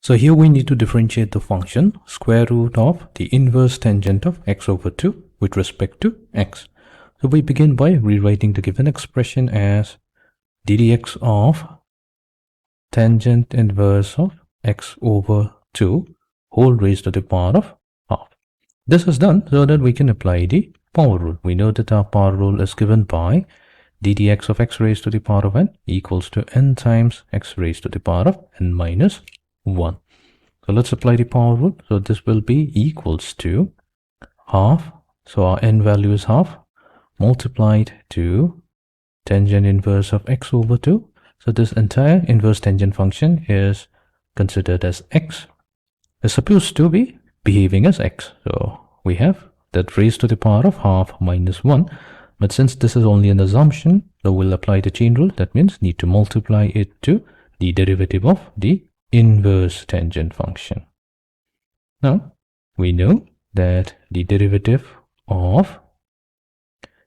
So here we need to differentiate the function square root of the inverse tangent of x over 2 with respect to x. So we begin by rewriting the given expression as ddx of tangent inverse of x over 2 whole raised to the power of half. This is done so that we can apply the power rule. We know that our power rule is given by ddx of x raised to the power of n equals to n times x raised to the power of n minus 1. So let's apply the power rule. So this will be equals to half. So our n value is half multiplied to tangent inverse of x over 2. So this entire inverse tangent function is considered as x. It's supposed to be behaving as x. So we have that raised to the power of half minus 1. But since this is only an assumption, so we'll apply the chain rule. That means need to multiply it to the derivative of the inverse tangent function. Now we know that the derivative of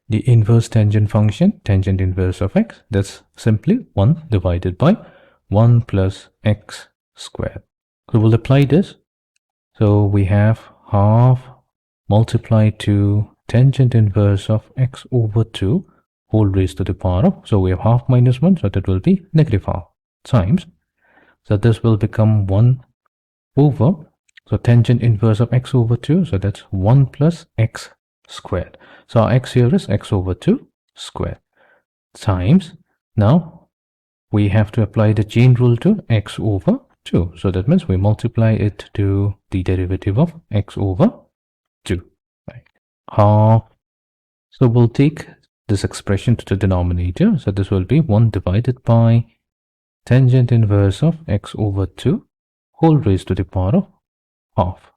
the inverse tangent function, tangent inverse of x, that's simply 1 divided by 1 plus x squared. So we'll apply this. So we have half multiplied to tangent inverse of x over 2 whole raised to the power of, so we have half minus 1, so that will be negative half times. So this will become 1 over, so tangent inverse of x over 2, so that's 1 plus x squared. So our x here is x over 2 squared times, now we have to apply the chain rule to x over 2. So that means we multiply it to the derivative of x over 2. Right. Half. So we'll take this expression to the denominator. So this will be 1 divided by tangent inverse of x over 2 whole raised to the power of half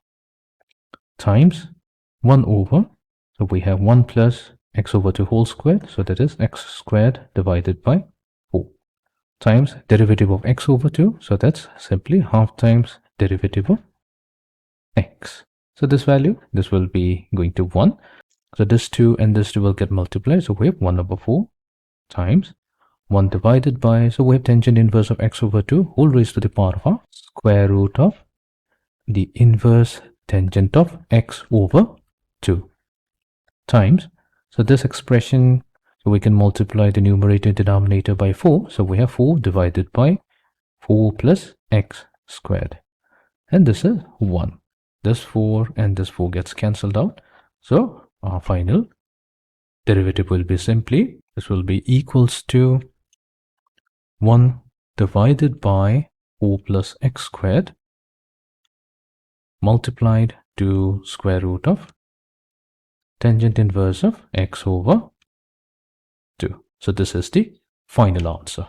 times 1 over, so we have 1 plus x over 2 whole squared, so that is x squared divided by 4 times derivative of x over 2, so that's simply half times derivative of x. So this value, this will be going to 1. So this 2 and this 2 will get multiplied, so we have 1 over 4 times 1 divided by, so we have tangent inverse of x over 2 whole raised to the power of half square root of the inverse tangent of x over 2 times, so this expression, so we can multiply the numerator and denominator by 4, so we have 4 divided by 4 plus x squared, and this is 1. This 4 and this 4 gets cancelled out, so our final derivative will be simply, this will be equals to 1 divided by 4 plus x squared multiplied to square root of tangent inverse of x over 2. So this is the final answer.